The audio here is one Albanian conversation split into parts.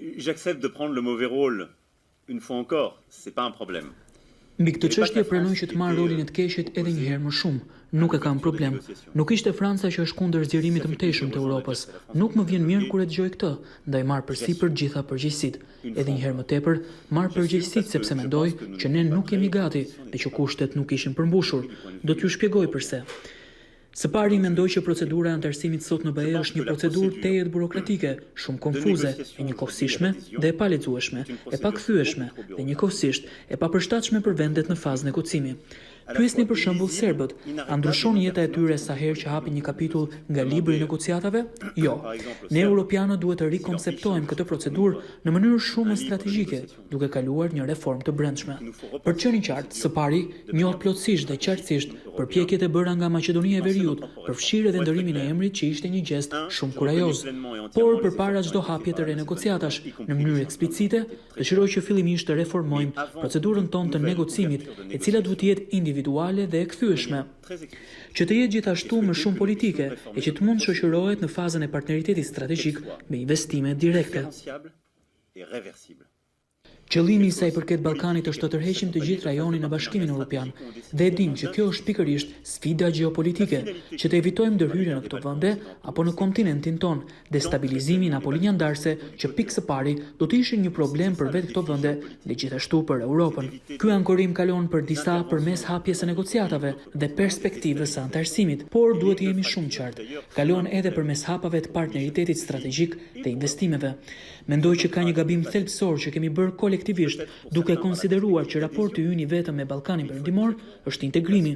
J'accepte de prendre le mauvais rôle une fois encore, c'est pas un problème. Mbi këtë çështje pranoj që të marr rolin e të keqit edhe një herë më shumë. Nuk e kam problem. Nuk ishte Franca që është kundër zgjerimit të mëtejshëm të Europës. Nuk më vjen mirë kur e dëgjoj këtë, ndaj marr përsipër gjitha përgjegjësitë. Edhe një herë më tepër, marr përgjegjësitë sepse mendoj që ne nuk jemi gati dhe që kushtet nuk ishin përmbushur. Do t'ju shpjegoj pse. Së pari mendoj që procedura e antarësimit sot në BE është një procedurë tejet burokratike, shumë konfuze, e njëkohësishme dhe e palexueshme, e pakëthyeshme dhe njëkohësisht e papërshtatshme për vendet në fazën e kocimi. Pyesni për shembull serbët, a ndryshon jeta e tyre sa herë që hapin një kapitull nga libri i negociatave? Jo. Ne europianët duhet të rikonceptojmë këtë procedurë në mënyrë shumë strategjike, duke kaluar një reformë të brendshme. Për të qenë qartë, së pari, njoh plotësisht dhe qartësisht përpjekjet e bëra nga Maqedonia e Veriut për fshirje dhe ndërimin e emrit që ishte një gjest shumë kurajoz. Por përpara çdo hapje të renegociatash, në mënyrë eksplicite, dëshiroj që fillimisht të reformojmë procedurën tonë të negocimit, e cila duhet të jetë individuale dhe e kthyeshme, që të jetë gjithashtu më shumë politike e që të mund shoqërohet në fazën e partneritetit strategjik me investime direkte. Qëllimi i saj përket Ballkanit është të tërheqim të gjithë rajonin në Bashkimin Evropian dhe e dim që kjo është pikërisht sfida gjeopolitike, që të evitojmë ndërhyrje në këto vende apo në kontinentin ton, destabilizimi në linja ndarse që pikë së pari do të ishin një problem për vetë këto vende dhe gjithashtu për Europën. Ky ankorim kalon për disa përmes hapjes së negociatave dhe perspektivës së antarësimit, por duhet të jemi shumë qartë. Kalon edhe përmes hapave të partneritetit strategjik dhe investimeve. Mendoj që ka një gabim thelbësor që kemi bërë kolektivisht, duke konsideruar që raporti ynë i vetëm me Ballkanin Perëndimor është integrimi.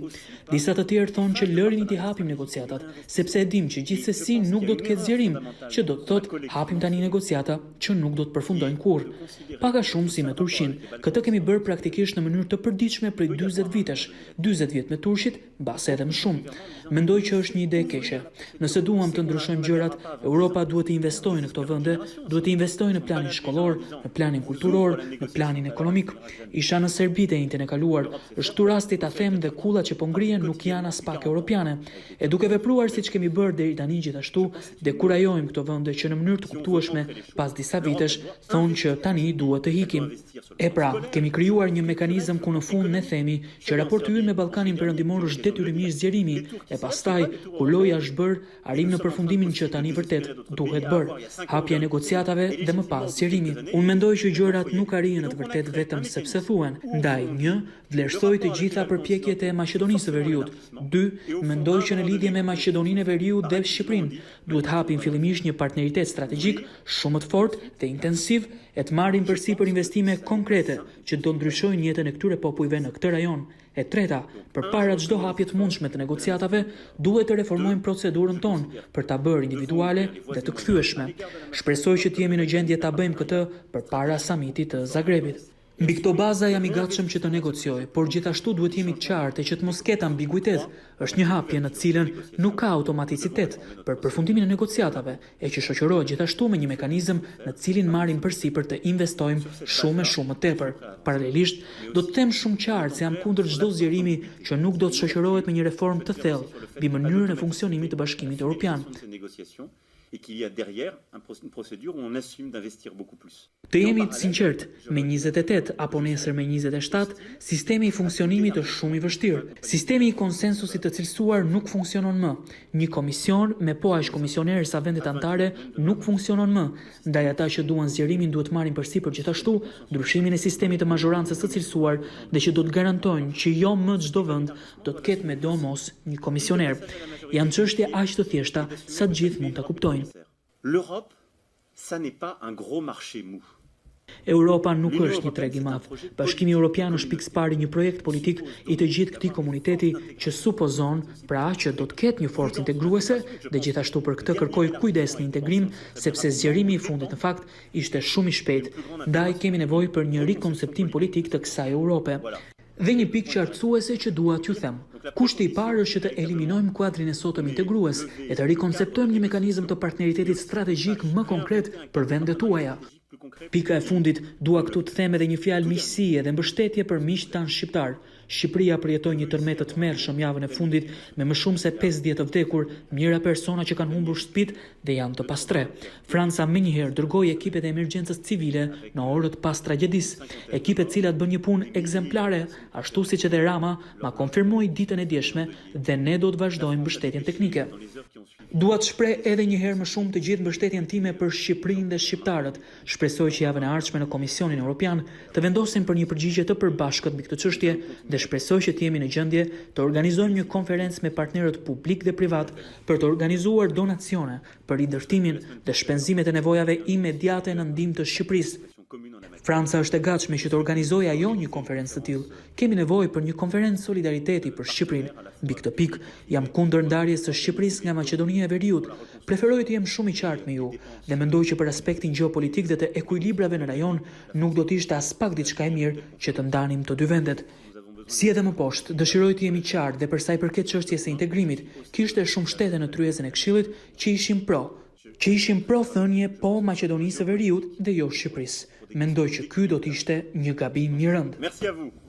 Disa të tjerë thonë që lërini t'i hapim negociatat, sepse e dim që gjithsesi nuk do të ketë zgjerim, që do të thotë hapim tani negociata që nuk do të përfundojnë kurrë. Pak a shumë si me Turqinë, këtë kemi bërë praktikisht në mënyrë të përditshme prej 40 vitesh, 40 vjet me turqit, mbas edhe më shumë. Mendoj që është një ide e keqe. Nëse duam të ndryshojmë gjërat, Europa duhet të investojë në këto vende, duhet të investojë në planin shkollor, në planin kulturor, në planin ekonomik. Isha në Serbi të njëjtën e kaluar, është tu rasti ta them dhe kullat që po ngrihen nuk janë as pak europiane. E duke vepruar siç kemi bërë deri tani gjithashtu, dhe kurajojmë këto vende që në mënyrë të kuptueshme pas disa vitesh thonë që tani duhet të hikim. E pra, kemi krijuar një mekanizëm ku në fund ne themi që raporti ynë me Ballkanin Perëndimor është detyrimisht zgjerimi, e pastaj kur loja është bërë, arrim në përfundimin që tani vërtet duhet bërë, hapja e negociatave dhe më pas zgjerimi. Unë mendoj që gjërat nuk arrihen në të vërtetë vetëm sepse thuhen. Ndaj, 1. Vlerësoj të gjitha përpjekjet e Maqedonisë së Veriut. 2. Mendoj që në lidhje me Maqedoninë e Veriut dhe Shqipërinë duhet hapim fillimisht një partneritet strategjik shumë të fortë dhe intensiv, e të marrim përsipër investime konkrete që do ndryshojnë jetën e këtyre popujve në këtë rajon. E treta, përpara çdo hapje të mundshme të negociatave, duhet të reformojmë procedurën tonë për ta bërë individuale dhe të kthyeshme. Shpresoj që të jemi në gjendje ta bëjmë këtë përpara samitit të Zagrebit. Mbi këto baza jam i gatshëm që të negocioj, por gjithashtu duhet jemi të qartë që të mos ketë ambiguitet. Është një hapje në të cilën nuk ka automaticitet për përfundimin e negociatave, e që shoqërohet gjithashtu me një mekanizëm në të cilin marrim përsipër të investojmë shumë më tepër. Paralelisht, do të them shumë qartë se jam kundër çdo zgjerimi që nuk do të shoqërohet me një reformë të thellë mbi mënyrën e funksionimit të Bashkimit Evropian. Et qu'il y a derrière une procédure où on assume d'investir beaucoup plus. Të jemi të sinqert, me 28 apo nesër me 27, sistemi i funksionimit është shumë i vështirë. Sistemi i konsensusit të cilësuar nuk funksionon më. Një komision me po aq komisionerë sa vendet anëtare nuk funksionon më. Ndaj ata që duan zgjerimin duhet marrin përsipër gjithashtu ndryshimin e sistemit të mazhorancës së cilësuar dhe që do të garantojnë që jo më çdo vend do të ketë me domos një komisioner. Janë çështje aq të thjeshta sa të gjithë mund ta kuptojnë. L'Europe, ça n'est pas un gros marché mou. Europa nuk është një treg i madh. Bashkimi Evropian është pikë së pari një projekt politik i të gjithë këtij komuniteti që supozon pra që do të ketë një forcë integruese dhe gjithashtu për këtë kërkoj kujdes në integrim sepse zgjerimi i fundit në fakt ishte shumë i shpejtë. Ndaj kemi nevojë për një rikonceptim politik të kësaj Europe. Dhe një pikë qartësuese që dua t'ju them. Kushti i parë është që të eliminojmë kuadrin e sotëm integrues e të rikonceptojmë një mekanizëm të partneritetit strategjik më konkret për vendet tuaja. Pika e fundit, dua këtu të them edhe një fjalë miqësie dhe mbështetje për miqtë tanë shqiptar. Shqipëria përjetoi një tërmet të tmerrshëm javën e fundit me më shumë se 50 të vdekur, mijëra persona që kanë humbur shtëpitë dhe janë të pastre. Franca menjëherë dërgoi ekipet e emergjencës civile në orët pas tragjedisë, ekipe të cilat bën një punë ekzemplare, ashtu siç edhe Rama ma konfirmoi ditën e djeshme dhe ne do të vazhdojmë mbështetjen teknike. Dua të shpreh edhe një herë më shumë të gjithë mbështetjen time për Shqipërinë dhe shqiptarët. Shpresoj që javën e ardhshme në Komisionin Evropian të vendosim për një përgjigje të përbashkët mbi këtë çështje dhe shpresoj që të jemi në gjendje të organizojmë një konferencë me partnerët publik dhe privat për të organizuar donacione për ridërtimin dhe shpenzimet e nevojave imediate në ndihmë të Shqipërisë. Franca është e gatshme që të organizojë ajo një konferencë të tillë. Kemi nevojë për një konferencë solidariteti për Shqipërinë. Mbi këtë pikë, jam kundër ndarjes së Shqipërisë nga Maqedonia e Veriut. Preferoj të jem shumë i qartë me ju dhe mendoj që për aspektin gjeopolitik dhe të ekuilibrave në rajon nuk do të ishte as pak diçka e mirë që të ndanim të dy vendet. Si edhe më poshtë, dëshiroj të jemi qartë dhe për sa i përket çështjes së integrimit, kishte shumë shtete në tryezën e Këshillit që ishin pro thënie po Maqedonisë së Veriut dhe jo Shqipërisë. Mendoj që ky do të ishte një gabim i rëndë. Merci à vous.